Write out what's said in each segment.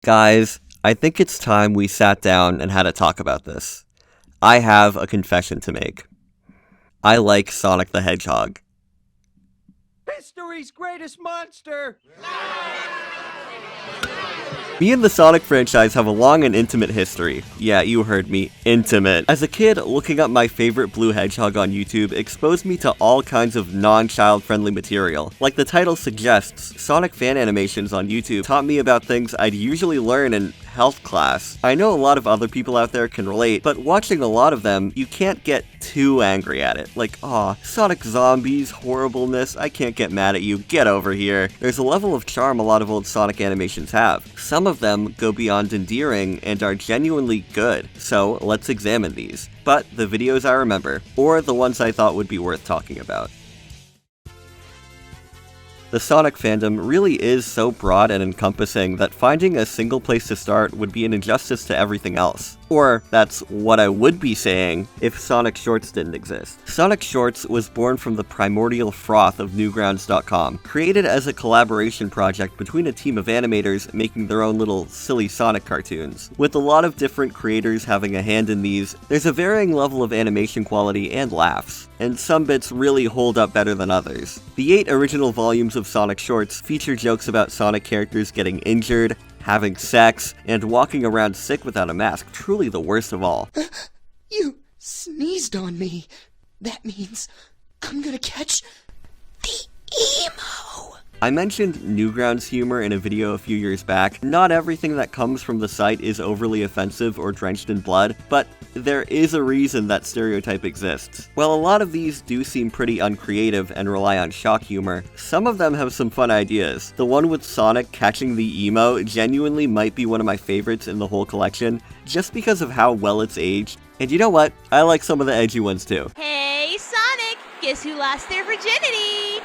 Guys, I think it's time we sat down and had a talk about this. I have a confession to make. I like Sonic the Hedgehog. History's greatest monster! Me and the Sonic franchise have a long and intimate history. Yeah, you heard me, intimate. As a kid, looking up my favorite blue hedgehog on YouTube exposed me to all kinds of non-child friendly material. Like the title suggests, Sonic fan animations on YouTube taught me about things I'd usually learn in health class. I know a lot of other people out there can relate, but watching a lot of them, you can't get too angry at it. Like, aw, Sonic zombies, horribleness, I can't get mad at you, get over here. There's a level of charm a lot of old Sonic animations have. Some of them go beyond endearing and are genuinely good, so let's examine these. But the videos I remember, or the ones I thought would be worth talking about. The Sonic fandom really is so broad and encompassing that finding a single place to start would be an injustice to everything else. Or, that's what I would be saying if Sonic Shorts didn't exist. Sonic Shorts was born from the primordial froth of Newgrounds.com, created as a collaboration project between a team of animators making their own little silly Sonic cartoons. With a lot of different creators having a hand in these, there's a varying level of animation quality and laughs, and some bits really hold up better than others. The 8 original volumes of Sonic Shorts feature jokes about Sonic characters getting injured, having sex, and walking around sick without a mask, truly the worst of all. You sneezed on me. That means I'm gonna catch the emo. I mentioned Newgrounds humor in a video a few years back. Not everything that comes from the site is overly offensive or drenched in blood, but there is a reason that stereotype exists. While a lot of these do seem pretty uncreative and rely on shock humor, some of them have some fun ideas. The one with Sonic catching the emo genuinely might be one of my favorites in the whole collection, just because of how well it's aged. And you know what? I like some of the edgy ones too. Hey, Sonic! Guess who lost their virginity?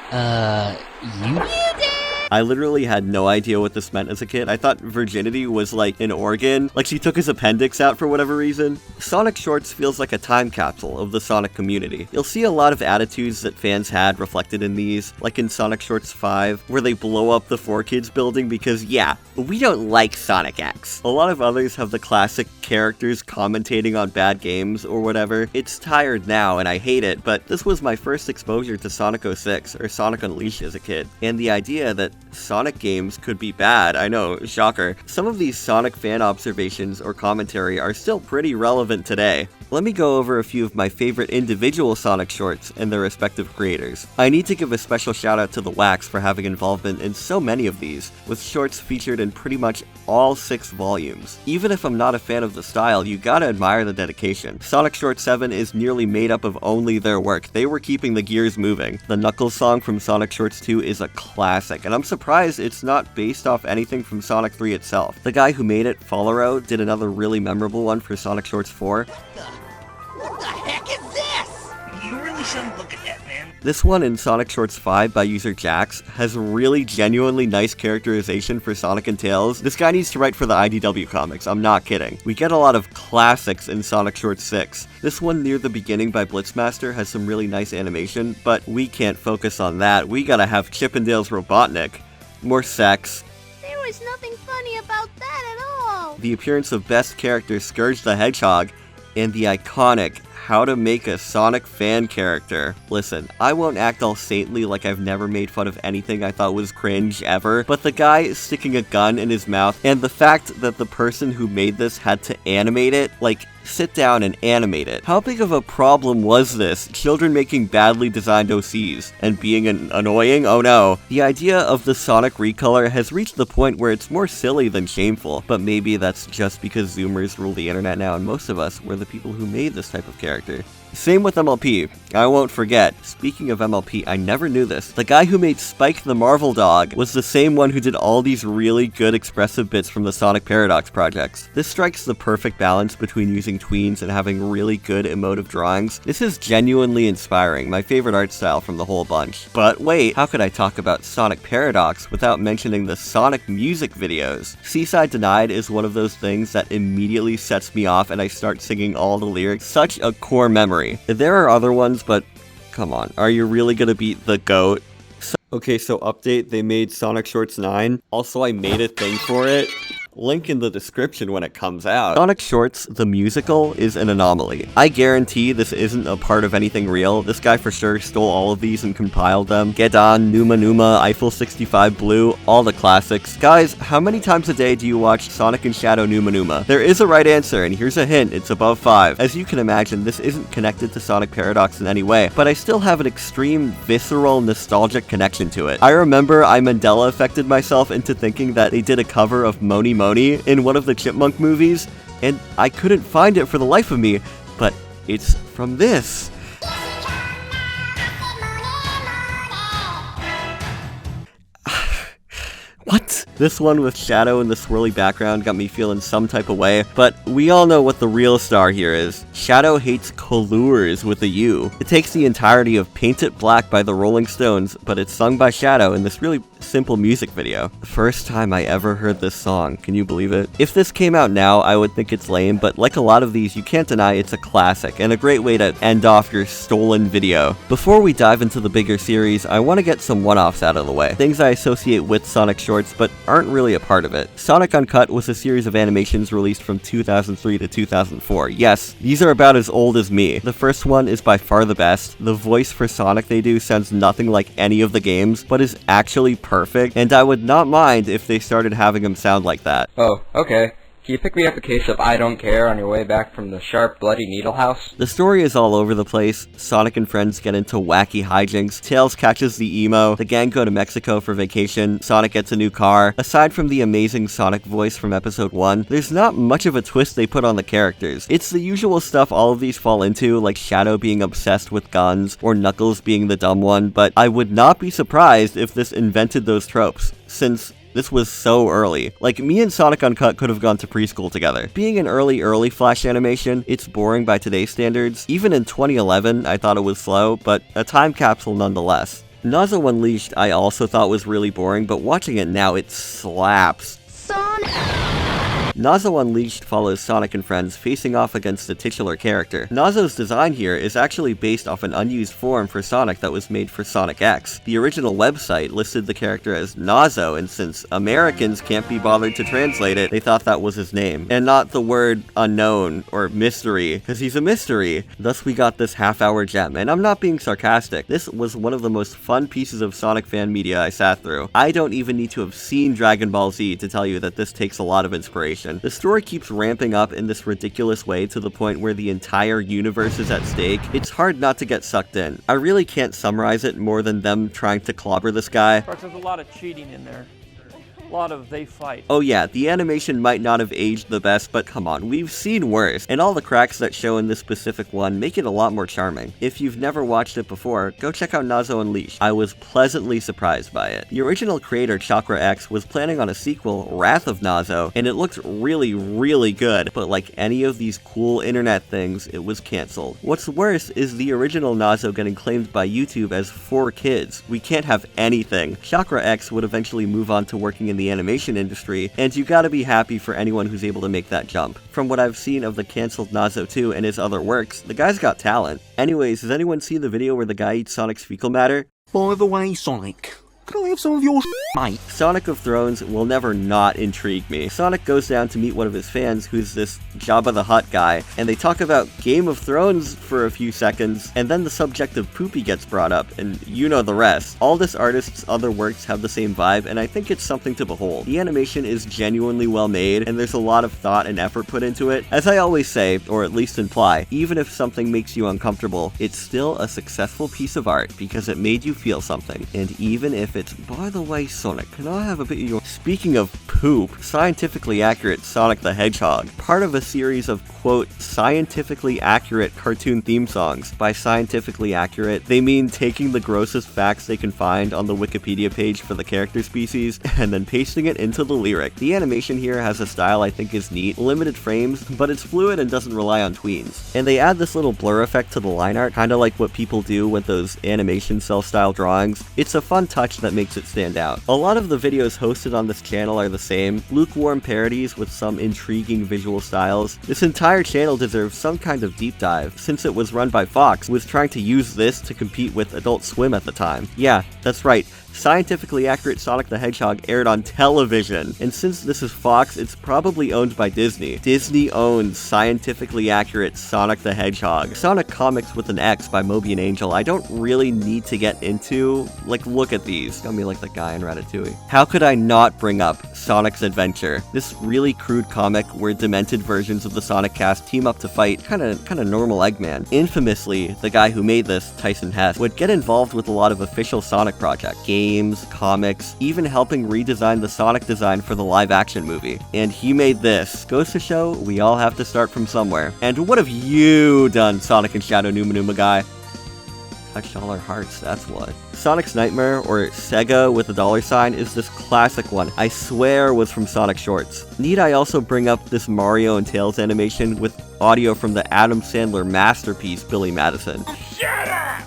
You? You did! I literally had no idea what this meant as a kid. I thought virginity was like an organ, like she took his appendix out for whatever reason. Sonic Shorts feels like a time capsule of the Sonic community. You'll see a lot of attitudes that fans had reflected in these, like in Sonic Shorts 5, where they blow up the 4Kids building because, yeah, we don't like Sonic X. A lot of others have the classic characters commentating on bad games or whatever. It's tired now and I hate it, but this was my first exposure to Sonic 06, or Sonic Unleashed as a kid, and the idea that Sonic games could be bad, I know, shocker. Some of these Sonic fan observations or commentary are still pretty relevant today. Let me go over a few of my favorite individual Sonic shorts and their respective creators. I need to give a special shout out to The Wax for having involvement in so many of these, with shorts featured in pretty much all 6 volumes. Even if I'm not a fan of the style, you gotta admire the dedication. Sonic Short 7 is nearly made up of only their work. They were keeping the gears moving. The Knuckles song from Sonic Shorts 2 is a classic, and I'm surprised it's not based off anything from Sonic 3 itself. The guy who made it, Followro, did another really memorable one for Sonic Shorts 4. What the heck is this? You really shouldn't look at that, man. This one in Sonic Shorts 5 by user Jax has really genuinely nice characterization for Sonic and Tails. This guy needs to write for the IDW comics, I'm not kidding. We get a lot of classics in Sonic Shorts 6. This one near the beginning by Blitzmaster has some really nice animation, but we can't focus on that. We gotta have Chippendale's Robotnik. More sex. There was nothing funny about that at all. The appearance of best character Scourge the Hedgehog, and the iconic How to Make a Sonic Fan Character. Listen, I won't act all saintly like I've never made fun of anything I thought was cringe ever, but the guy sticking a gun in his mouth, and the fact that the person who made this had to animate it, like, sit down and animate it. How big of a problem was this? Children making badly designed OCs and being annoying? Oh no. The idea of the Sonic recolor has reached the point where it's more silly than shameful, but maybe that's just because Zoomers rule the internet now and most of us were the people who made this type of character. Same with MLP. I won't forget. Speaking of MLP, I never knew this. The guy who made Spike the Marvel Dog was the same one who did all these really good expressive bits from the Sonic Paradox projects. This strikes the perfect balance between using tweens and having really good emotive drawings. This is genuinely inspiring, my favorite art style from the whole bunch. But wait, how could I talk about Sonic Paradox without mentioning the Sonic music videos? Seaside Denied is one of those things that immediately sets me off and I start singing all the lyrics. Such a core memory. There are other ones, but come on, are you really gonna beat the GOAT? Okay, so update, they made Sonic Shorts 9. Also, I made a thing for it. Link in the description when it comes out. Sonic Shorts, the musical, is an anomaly. I guarantee this isn't a part of anything real. This guy for sure stole all of these and compiled them. Gedan, Numa Numa, Eiffel 65 Blue, all the classics. Guys, how many times a day do you watch Sonic and Shadow Numa Numa? There is a right answer, and here's a hint, it's above 5. As you can imagine, this isn't connected to Sonic Paradox in any way, but I still have an extreme, visceral, nostalgic connection to it. I remember I Mandela affected myself into thinking that they did a cover of Moni Moni in one of the Chipmunk movies, and I couldn't find it for the life of me, but it's from this. What? This one with Shadow in the swirly background got me feeling some type of way, but we all know what the real star here is. Shadow hates colors with a U. It takes the entirety of Paint It Black by the Rolling Stones, but it's sung by Shadow in this really simple music video. The first time I ever heard this song, can you believe it? If this came out now, I would think it's lame, but like a lot of these, you can't deny it's a classic, and a great way to end off your stolen video. Before we dive into the bigger series, I want to get some one-offs out of the way. Things I associate with Sonic Shorts, but aren't really a part of it. Sonic Uncut was a series of animations released from 2003 to 2004. Yes, these are about as old as me. The first one is by far the best. The voice for Sonic they do sounds nothing like any of the games, but is actually perfect, and I would not mind if they started having him sound like that. Oh, okay. Can you pick me up a case of I Don't Care on your way back from the sharp, bloody needle house? The story is all over the place. Sonic and friends get into wacky hijinks. Tails catches the emo. The gang go to Mexico for vacation. Sonic gets a new car. Aside from the amazing Sonic voice from episode 1, there's not much of a twist they put on the characters. It's the usual stuff all of these fall into, like Shadow being obsessed with guns, or Knuckles being the dumb one, but I would not be surprised if this invented those tropes, since this was so early. Like, me and Sonic Uncut could have gone to preschool together. Being an early Flash animation, it's boring by today's standards. Even in 2011, I thought it was slow, but a time capsule nonetheless. Nazo Unleashed I also thought was really boring, but watching it now, it slaps. Nazo Unleashed follows Sonic and friends facing off against the titular character. Nazo's design here is actually based off an unused form for Sonic that was made for Sonic X. The original website listed the character as Nazo, and since Americans can't be bothered to translate it, they thought that was his name, and not the word unknown or mystery, because he's a mystery. Thus we got this half-hour gem, and I'm not being sarcastic. This was one of the most fun pieces of Sonic fan media I sat through. I don't even need to have seen Dragon Ball Z to tell you that this takes a lot of inspiration. The story keeps ramping up in this ridiculous way to the point where the entire universe is at stake. It's hard not to get sucked in. I really can't summarize it more than them trying to clobber this guy. There's a lot of cheating in there. A lot of they fight. Oh yeah, the animation might not have aged the best, but come on, we've seen worse, and all the cracks that show in this specific one make it a lot more charming. If you've never watched it before, go check out Nazo Unleashed. I was pleasantly surprised by it. The original creator, Chakra X, was planning on a sequel, Wrath of Nazo, and it looked really good, but like any of these cool internet things, it was cancelled. What's worse is the original Nazo getting claimed by YouTube as for kids. We can't have anything. Chakra X would eventually move on to working in the animation industry, and you gotta be happy for anyone who's able to make that jump. From what I've seen of the cancelled Nazo 2 and his other works, the guy's got talent. Anyways, has anyone seen the video where the guy eats Sonic's fecal matter? By the way, Sonic, can I have some of your mate? Sonic of Thrones will never not intrigue me. Sonic goes down to meet one of his fans, who's this Jabba the Hutt guy, and they talk about Game of Thrones for a few seconds, and then the subject of poopy gets brought up, and you know the rest. All this artist's other works have the same vibe, and I think it's something to behold. The animation is genuinely well made, and there's a lot of thought and effort put into it. As I always say, or at least imply, even if something makes you uncomfortable, it's still a successful piece of art, because it made you feel something. And even if it's, by the way, Sonic, can I have a bit of your... Speaking of poop, scientifically accurate Sonic the Hedgehog, part of a series of, quote, scientifically accurate cartoon theme songs. By scientifically accurate, they mean taking the grossest facts they can find on the Wikipedia page for the character species, and then pasting it into the lyric. The animation here has a style I think is neat, limited frames, but it's fluid and doesn't rely on tweens. And they add this little blur effect to the line art, kinda like what people do with those animation cell style drawings. It's a fun touch that makes it stand out. A lot of the videos hosted on this channel are the same, lukewarm parodies with some intriguing visual styles. This entire channel deserves some kind of deep dive, since it was run by Fox, who was trying to use this to compete with Adult Swim at the time. Yeah, that's right, Scientifically Accurate Sonic the Hedgehog aired on television, and since this is Fox, it's probably owned by Disney. Disney owns Scientifically Accurate Sonic the Hedgehog. Sonic Comics with an X by Moby and Angel, I don't really need to get into. Like, look at these. Got me like the guy in Ratatouille. How could I not bring up Sonic's Adventure? This really crude comic where demented versions of the Sonic cast team up to fight kinda normal Eggman. Infamously, the guy who made this, Tyson Hess, would get involved with a lot of official Sonic projects, games, comics, even helping redesign the Sonic design for the live-action movie. And he made this. Goes to show, we all have to start from somewhere. And what have you done, Sonic and Shadow Numa Numa guy? Touched all our hearts, that's what. Sonic's Nightmare, or Sega with a $sign, is this classic one I swear was from Sonic Shorts. Need I also bring up this Mario and Tails animation with audio from the Adam Sandler masterpiece, Billy Madison. Shut up!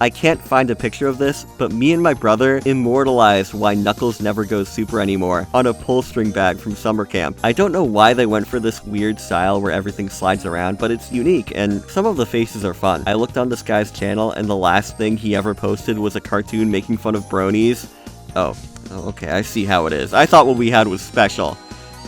I can't find a picture of this, but me and my brother immortalized why Knuckles never goes super anymore on a pull string bag from summer camp. I don't know why they went for this weird style where everything slides around, but it's unique, and some of the faces are fun. I looked on this guy's channel, and the last thing he ever posted was a cartoon making fun of bronies. Oh, okay, I see how it is. I thought what we had was special.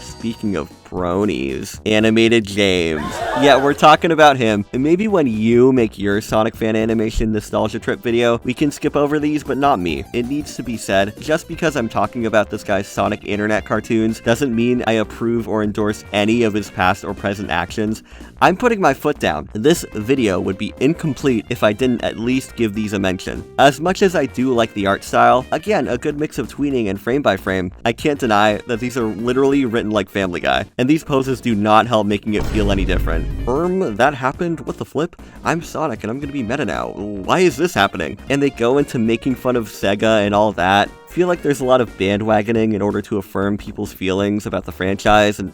Speaking of bronies, Animated James. Yeah, we're talking about him. And maybe when you make your Sonic fan animation nostalgia trip video, we can skip over these, but not me. It needs to be said, just because I'm talking about this guy's Sonic internet cartoons doesn't mean I approve or endorse any of his past or present actions. I'm putting my foot down. This video would be incomplete if I didn't at least give these a mention. As much as I do like the art style, again, a good mix of tweening and frame by frame, I can't deny that these are literally written like Family Guy. And these poses do not help making it feel any different. That happened? What the flip? I'm Sonic and I'm gonna be meta now. Why is this happening? And they go into making fun of Sega and all that. Feel like there's a lot of bandwagoning in order to affirm people's feelings about the franchise, and,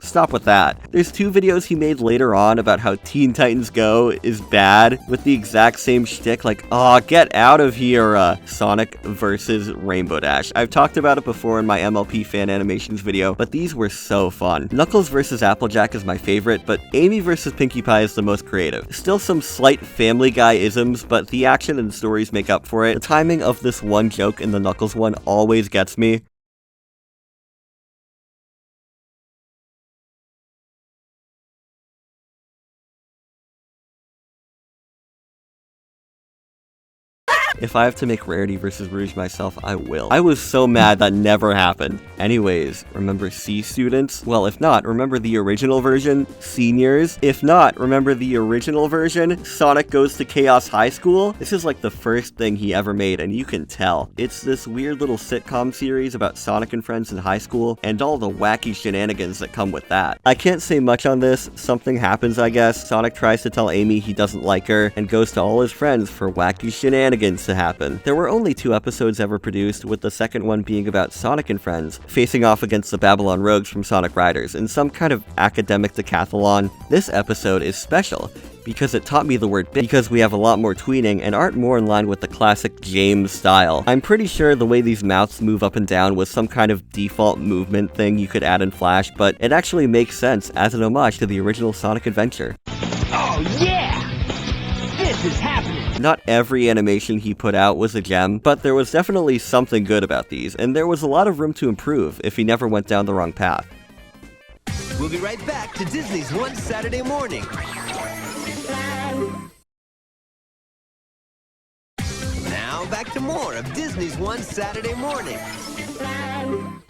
stop with that. There's 2 videos he made later on about how Teen Titans Go is bad, with the exact same shtick, like, aw, get out of here, Sonic versus Rainbow Dash. I've talked about it before in my MLP fan animations video, but these were so fun. Knuckles versus Applejack is my favorite, but Amy versus Pinkie Pie is the most creative. Still some slight Family Guy-isms, but the action and stories make up for it. The timing of this one joke in the Knuckles one always gets me. If I have to make Rarity versus Rouge myself, I will. I was so mad that never happened. Anyways, remember C students? Well, if not, remember the original version, seniors? If not, remember the original version, Sonic Goes to Chaos High School? This is like the first thing he ever made, and you can tell. It's this weird little sitcom series about Sonic and friends in high school, and all the wacky shenanigans that come with that. I can't say much on this. Something happens, I guess. Sonic tries to tell Amy he doesn't like her, and goes to all his friends for wacky shenanigans to happen. There were only 2 episodes ever produced, with the second one being about Sonic and friends facing off against the Babylon Rogues from Sonic Riders in some kind of academic decathlon. This episode is special because it taught me the word bit, because we have a lot more tweening and aren't more in line with the classic James style. I'm pretty sure the way these mouths move up and down was some kind of default movement thing you could add in Flash, but it actually makes sense as an homage to the original Sonic Adventure. Oh yeah! This is happening! Not every animation he put out was a gem, but there was definitely something good about these, and there was a lot of room to improve if he never went down the wrong path. We'll be right back to Disney's One Saturday Morning. Now back to more of Disney's One Saturday Morning.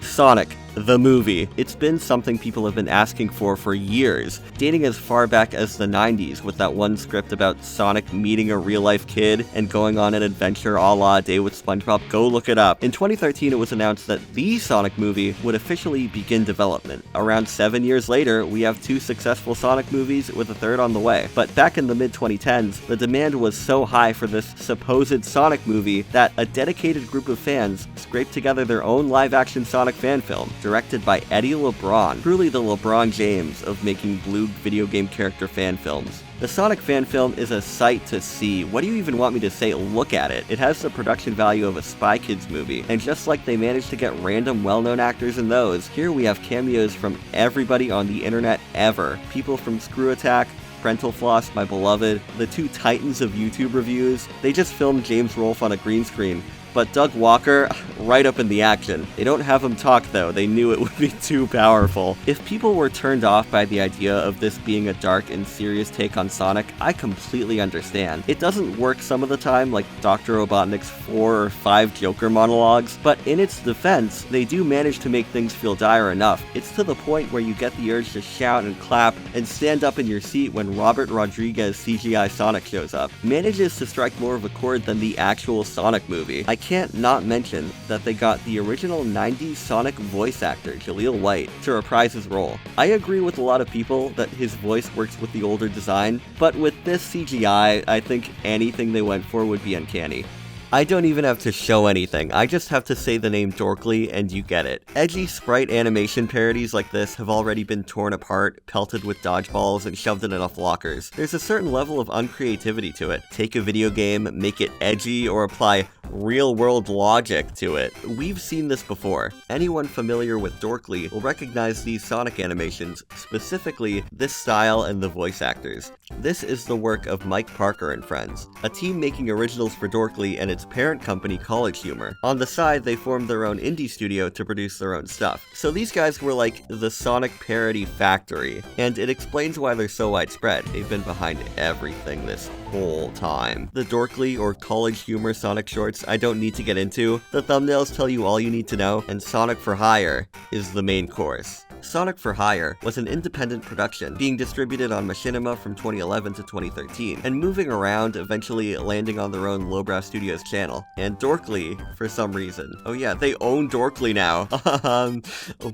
Sonic, the movie. It's been something people have been asking for years, dating as far back as the 90s with that one script about Sonic meeting a real-life kid and going on an adventure a la A Day with SpongeBob. Go look it up. In 2013, it was announced that the Sonic movie would officially begin development. Around 7 years later, we have 2 successful Sonic movies with a third on the way. But back in the mid-2010s, the demand was so high for this supposed Sonic movie that a dedicated group of fans scraped together their own live-action Sonic fan film, directed by Eddie LeBron, truly the LeBron James of making blue video game character fan films. The Sonic fan film is a sight to see. What do you even want me to say? Look at it. It has the production value of a Spy Kids movie, and just like they managed to get random well-known actors in those, here we have cameos from everybody on the internet ever. People from Screw Attack, Parental Floss, my beloved, the 2 titans of YouTube reviews. They just filmed James Rolfe on a green screen, But Doug Walker, right up in the action. They don't have him talk though, they knew it would be too powerful. If people were turned off by the idea of this being a dark and serious take on Sonic, I completely understand. It doesn't work some of the time, like Dr. Robotnik's 4 or 5 Joker monologues, but in its defense, they do manage to make things feel dire enough. It's to the point where you get the urge to shout and clap and stand up in your seat when Robert Rodriguez CGI Sonic shows up. Manages to strike more of a chord than the actual Sonic movie. I can't not mention that they got the original 90s Sonic voice actor, Jaleel White, to reprise his role. I agree with a lot of people that his voice works with the older design, but with this CGI, I think anything they went for would be uncanny. I don't even have to show anything, I just have to say the name Dorkly and you get it. Edgy sprite animation parodies like this have already been torn apart, pelted with dodgeballs, and shoved in enough lockers. There's a certain level of uncreativity to it. Take a video game, make it edgy, or apply real-world logic to it. We've seen this before. Anyone familiar with Dorkly will recognize these Sonic animations, specifically this style and the voice actors. This is the work of Mike Parker and Friends, a team making originals for Dorkly and its parent company College Humor. On the side, they formed their own indie studio to produce their own stuff. So these guys were like the Sonic parody factory, and it explains why they're so widespread. They've been behind everything this whole time. The Dorkly or College Humor Sonic shorts I don't need to get into. The thumbnails tell you all you need to know, and Sonic for Hire is the main course. Sonic for Hire was an independent production, being distributed on Machinima from 2011 to 2013, and moving around, eventually landing on their own Lowbrow Studios channel. And Dorkly, for some reason. Oh yeah, they own Dorkly now.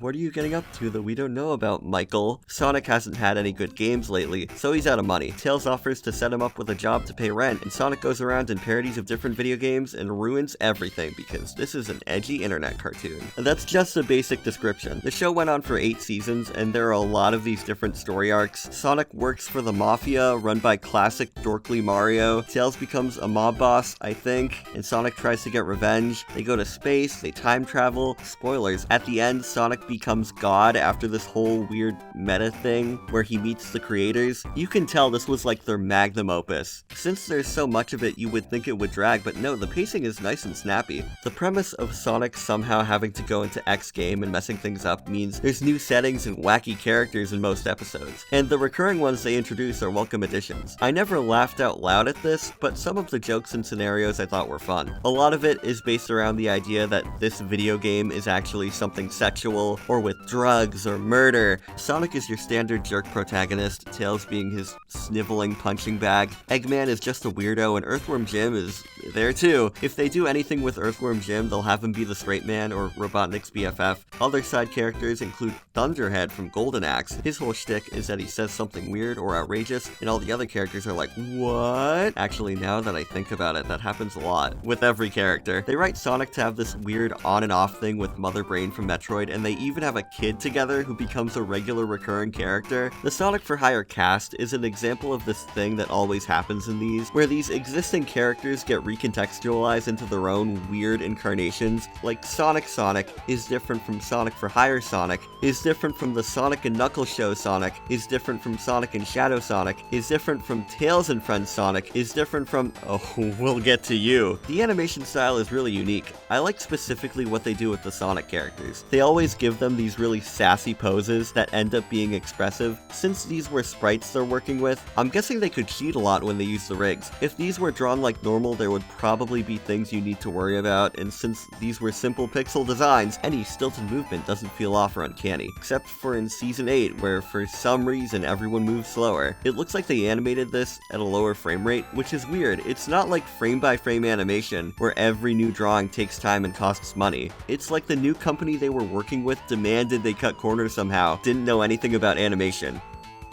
What are you getting up to that we don't know about, Michael? Sonic hasn't had any good games lately, so he's out of money. Tails offers to set him up with a job to pay rent, and Sonic goes around in parodies of different video games and ruins everything because this is an edgy internet cartoon. And that's just a basic description. The show went on for 8 seasons, and there are a lot of these different story arcs. Sonic works for the Mafia, run by classic Dorkly Mario. Tails becomes a mob boss, I think, and Sonic tries to get revenge. They go to space, they time travel. Spoilers, at the end, Sonic becomes God after this whole weird meta thing where he meets the creators. You can tell this was like their magnum opus. Since there's so much of it, you would think it would drag, but no, the pacing is nice and snappy. The premise of Sonic somehow having to go into X game and messing things up means there's new settings and wacky characters in most episodes, and the recurring ones they introduce are welcome additions. I never laughed out loud at this, but some of the jokes and scenarios I thought were fun. A lot of it is based around the idea that this video game is actually something sexual, or with drugs, or murder. Sonic is your standard jerk protagonist, Tails being his sniveling punching bag. Eggman is just a weirdo, and Earthworm Jim is there too. If they do anything with Earthworm Jim, they'll have him be the straight man or Robotnik's BFF. Other side characters include Thunderhead from Golden Axe. His whole shtick is that he says something weird or outrageous, and all the other characters are like, what? Actually, now that I think about it, that happens a lot with every character. They write Sonic to have this weird on and off thing with Mother Brain from Metroid, and they even have a kid together who becomes a regular recurring character. The Sonic for Hire cast is an example of this thing that always happens in these, where these existing characters get recontextualized into their own weird incarnations. Like Sonic is different from Sonic for Hire Sonic, is different from the Sonic and Knuckles show Sonic, is different from Sonic and Shadow Sonic, is different from Tails and Friends Sonic, is different from... oh, we'll get to you. The animation style is really unique. I like specifically what they do with the Sonic characters. They always give them these really sassy poses that end up being expressive. Since these were sprites they're working with, I'm guessing they could cheat a lot when they use the rigs. If these were drawn like normal, there would probably be things you need to worry about, and since these were simple pixel designs, any stilted movement doesn't feel off or uncanny. Except for in Season 8, where for some reason everyone moves slower. It looks like they animated this at a lower frame rate, which is weird. It's not like frame-by-frame animation, where every new drawing takes time and costs money. It's like the new company they were working with demanded they cut corners somehow, didn't know anything about animation.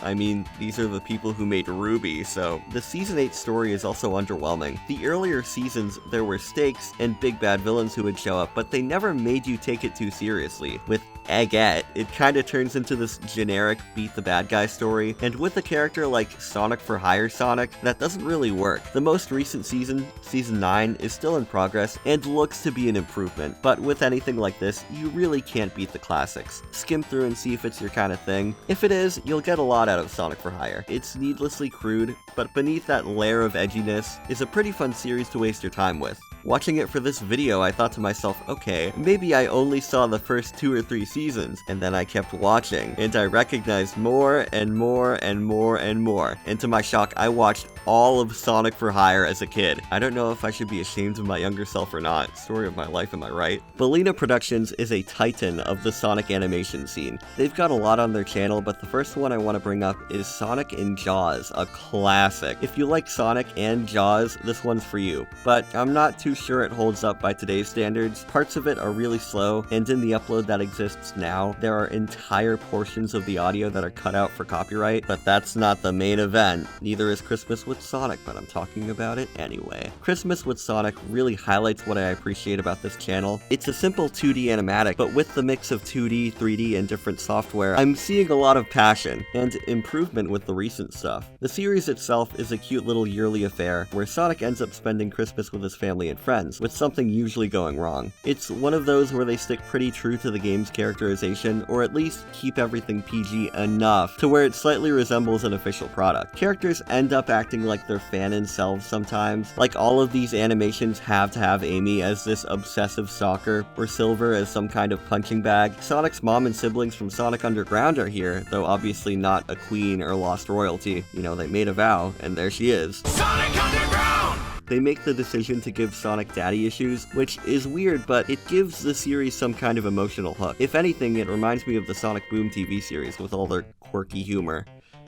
I mean, these are the people who made Ruby, so... The Season 8 story is also underwhelming. The earlier seasons, there were stakes and big bad villains who would show up, but they never made you take it too seriously. With Eggette, it kinda turns into this generic beat the bad guy story, and with a character like Sonic for Hire Sonic, that doesn't really work. The most recent season, Season 9, is still in progress, and looks to be an improvement, but with anything like this, you really can't beat the classics. Skim through and see if it's your kind of thing. If it is, you'll get a lot out of Sonic for Hire. It's needlessly crude, but beneath that layer of edginess is a pretty fun series to waste your time with. Watching it for this video, I thought to myself, okay, maybe I only saw the first 2 or 3 seasons, and then I kept watching, and I recognized more and more and more and more. And to my shock, I watched all of Sonic for Hire as a kid. I don't know if I should be ashamed of my younger self or not. Story of my life, am I right? Bellina Productions is a titan of the Sonic animation scene. They've got a lot on their channel, but the first one I want to bring up is Sonic and Jaws, a classic. If you like Sonic and Jaws, this one's for you. But I'm not too sure it holds up by today's standards. Parts of it are really slow, and in the upload that exists now, there are entire portions of the audio that are cut out for copyright, but that's not the main event. Neither is Christmas with Sonic, but I'm talking about it anyway. Christmas with Sonic really highlights what I appreciate about this channel. It's a simple 2D animatic, but with the mix of 2D, 3D, and different software, I'm seeing a lot of passion and improvement with the recent stuff. The series itself is a cute little yearly affair where Sonic ends up spending Christmas with his family and friends, with something usually going wrong. It's one of those where they stick pretty true to the game's characterization, or at least keep everything PG enough to where it slightly resembles an official product. Characters end up acting like their fanon selves sometimes. Like all of these animations have to have Amy as this obsessive stalker, or Silver as some kind of punching bag. Sonic's mom and siblings from Sonic Underground are here, though obviously not a queen or lost royalty. You know, they made a vow, and there she is. Sonic Underground! They make the decision to give Sonic daddy issues, which is weird, but it gives the series some kind of emotional hook. If anything, it reminds me of the Sonic Boom TV series with all their quirky humor.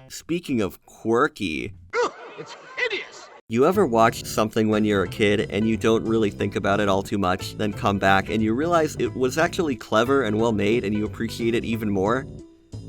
Speaking of quirky... It's hideous! You ever watch something when you're a kid and you don't really think about it all too much, then come back and you realize it was actually clever and well made and you appreciate it even more?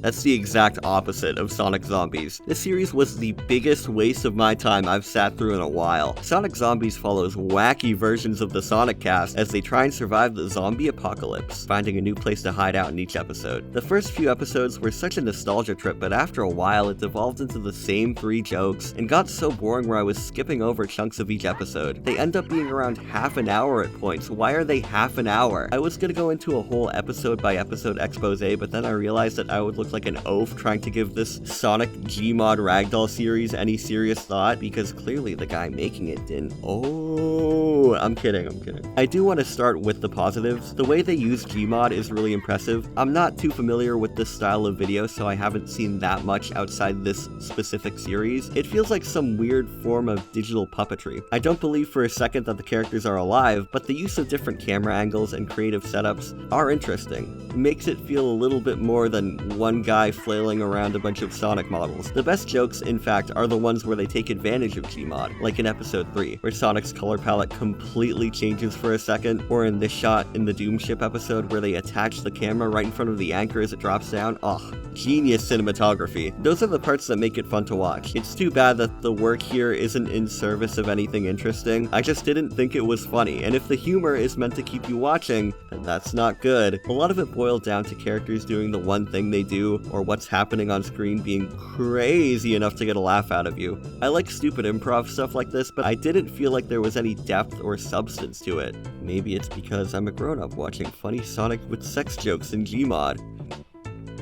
That's the exact opposite of Sonic Zombies. This series was the biggest waste of my time I've sat through in a while. Sonic Zombies follows wacky versions of the Sonic cast as they try and survive the zombie apocalypse, finding a new place to hide out in each episode. The first few episodes were such a nostalgia trip, but after a while it devolved into the same 3 jokes and got so boring where I was skipping over chunks of each episode. They end up being around half an hour at points. Why are they half an hour? I was gonna go into a whole episode by episode expose, but then I realized that I would look like an oaf trying to give this Sonic Gmod Ragdoll series any serious thought, because clearly the guy making it didn't. Oh, I'm kidding. I do want to start with the positives. The way they use Gmod is really impressive. I'm not too familiar with this style of video, so I haven't seen that much outside this specific series. It feels like some weird form of digital puppetry. I don't believe for a second that the characters are alive, but the use of different camera angles and creative setups are interesting. It makes it feel a little bit more than one guy flailing around a bunch of Sonic models. The best jokes, in fact, are the ones where they take advantage of Gmod, like in episode 3, where Sonic's color palette completely changes for a second, or in this shot in the Doom Ship episode where they attach the camera right in front of the anchor as it drops down. Oh, genius cinematography. Those are the parts that make it fun to watch. It's too bad that the work here isn't in service of anything interesting. I just didn't think it was funny, and if the humor is meant to keep you watching, then that's not good. A lot of it boiled down to characters doing the one thing they do, or what's happening on screen being crazy enough to get a laugh out of you. I like stupid improv stuff like this, but I didn't feel like there was any depth or substance to it. Maybe it's because I'm a grown-up watching funny Sonic with sex jokes in Gmod.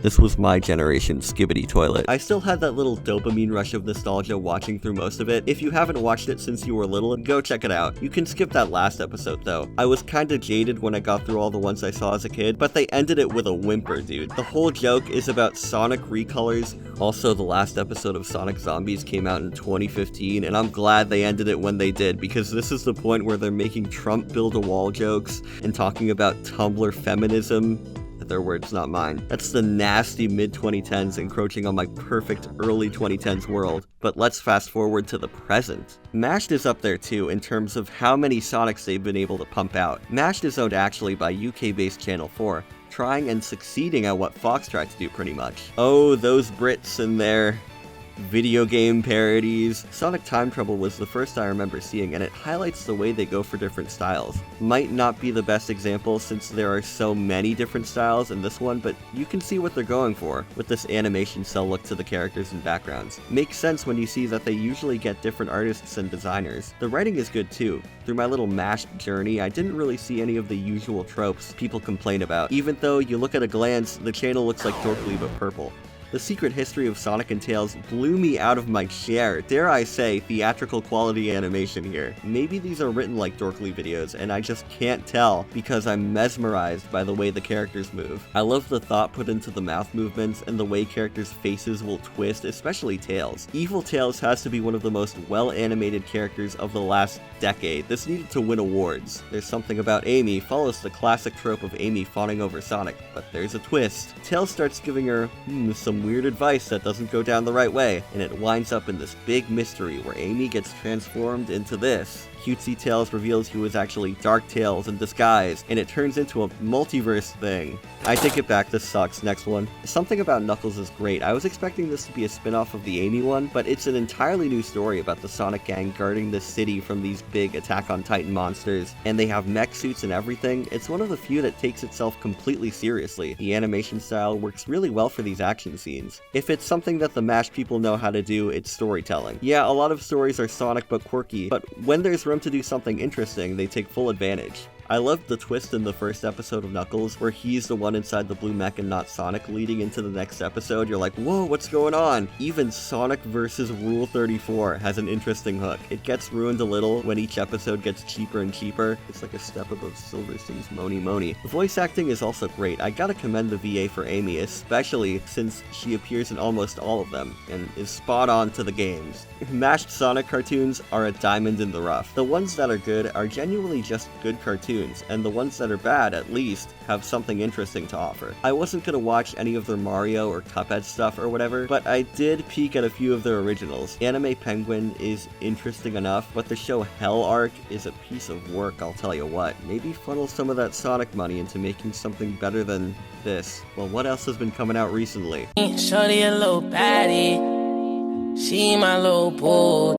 This was my generation's Skibbity Toilet. I still had that little dopamine rush of nostalgia watching through most of it. If you haven't watched it since you were little, go check it out. You can skip that last episode though. I was kinda jaded when I got through all the ones I saw as a kid, but they ended it with a whimper, dude. The whole joke is about Sonic recolors. Also, the last episode of Sonic Zombies came out in 2015, and I'm glad they ended it when they did, because this is the point where they're making Trump build a wall jokes and talking about Tumblr feminism. Their words, not mine. That's the nasty mid-2010s encroaching on my perfect early 2010s world. But let's fast forward to the present. Mashed is up there too in terms of how many Sonics they've been able to pump out. Mashed is owned actually by UK-based Channel 4, trying and succeeding at what Fox tried to do pretty much. Oh, those Brits and their video game parodies. Sonic Time Trouble was the first I remember seeing, and it highlights the way they go for different styles. Might not be the best example since there are so many different styles in this one, but you can see what they're going for with this animation cell look to the characters and backgrounds. Makes sense when you see that they usually get different artists and designers. The writing is good too. Through my little Mashed journey, I didn't really see any of the usual tropes people complain about, even though you look at a glance, the channel looks like Dorkly but purple. The secret history of Sonic and Tails blew me out of my chair. Dare I say, theatrical quality animation here. Maybe these are written like dorkly videos, and I just can't tell because I'm mesmerized by the way the characters move. I love the thought put into the mouth movements and the way characters' faces will twist, especially Tails. Evil Tails has to be one of the most well-animated characters of the last decade. This needed to win awards. There's Something About Amy follows the classic trope of Amy fawning over Sonic, but there's a twist. Tails starts giving her, some weird advice that doesn't go down the right way, and it winds up in this big mystery where Amy gets transformed into this. Cutesy Tails reveals he was actually Dark Tails in disguise, and it turns into a multiverse thing. I take it back, this sucks. Next one. Something About Knuckles is great. I was expecting this to be a spin-off of the Amy one, but it's an entirely new story about the Sonic gang guarding the city from these big Attack on Titan monsters, and they have mech suits and everything. It's one of the few that takes itself completely seriously. The animation style works really well for these action scenes. If it's something that the MASH people know how to do, it's storytelling. Yeah, a lot of stories are Sonic but quirky, but when there's room to do something interesting, they take full advantage. I loved the twist in the first episode of Knuckles, where he's the one inside the blue mech and not Sonic. Leading into the next episode, you're like, whoa, what's going on? Even Sonic vs. Rule 34 has an interesting hook. It gets ruined a little when each episode gets cheaper and cheaper. It's like a step above Silverstein's Moni Moni. The voice acting is also great. I gotta commend the VA for Amy, especially since she appears in almost all of them, and is spot on to the games. Mashed Sonic cartoons are a diamond in the rough. The ones that are good are genuinely just good cartoons, and the ones that are bad, at least, have something interesting to offer. I wasn't gonna watch any of their Mario or Cuphead stuff or whatever, but I did peek at a few of their originals. Anime Penguin is interesting enough, but the show Hell Arc is a piece of work, I'll tell you what. Maybe funnel some of that Sonic money into making something better than this. Well, what else has been coming out recently? Shorty a little baddie, she my little boo.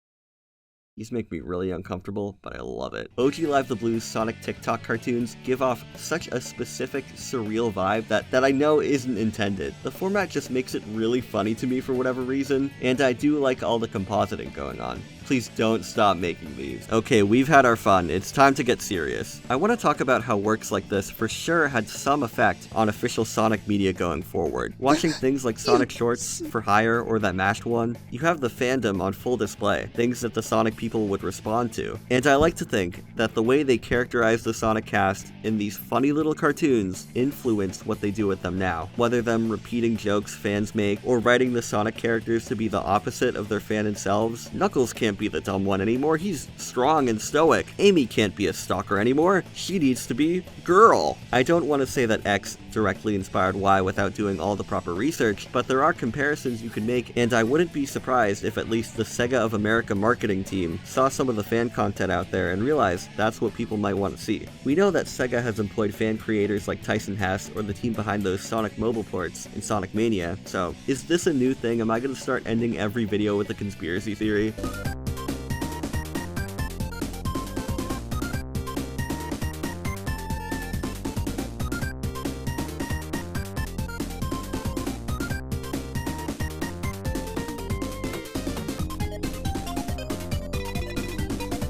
These make me really uncomfortable, but I love it. OG Live the Blues Sonic TikTok cartoons give off such a specific, surreal vibe that I know isn't intended. The format just makes it really funny to me for whatever reason, and I do like all the compositing going on. Please don't stop making these. Okay, we've had our fun. It's time to get serious. I want to talk about how works like this for sure had some effect on official Sonic media going forward. Watching things like Sonic Shorts for Hire or that Mashed one, you have the fandom on full display, things that the Sonic people would respond to. And I like to think that the way they characterize the Sonic cast in these funny little cartoons influenced what they do with them now. Whether them repeating jokes fans make or writing the Sonic characters to be the opposite of their fan themselves, Knuckles can't be the dumb one anymore, he's strong and stoic. Amy can't be a stalker anymore, she needs to be girl. I don't want to say that X directly inspired Y without doing all the proper research, but there are comparisons you can make, and I wouldn't be surprised if at least the Sega of America marketing team saw some of the fan content out there and realized that's what people might want to see. We know that Sega has employed fan creators like Tyson Hess or the team behind those Sonic mobile ports in Sonic Mania, so is this a new thing? Am I going to start ending every video with a conspiracy theory?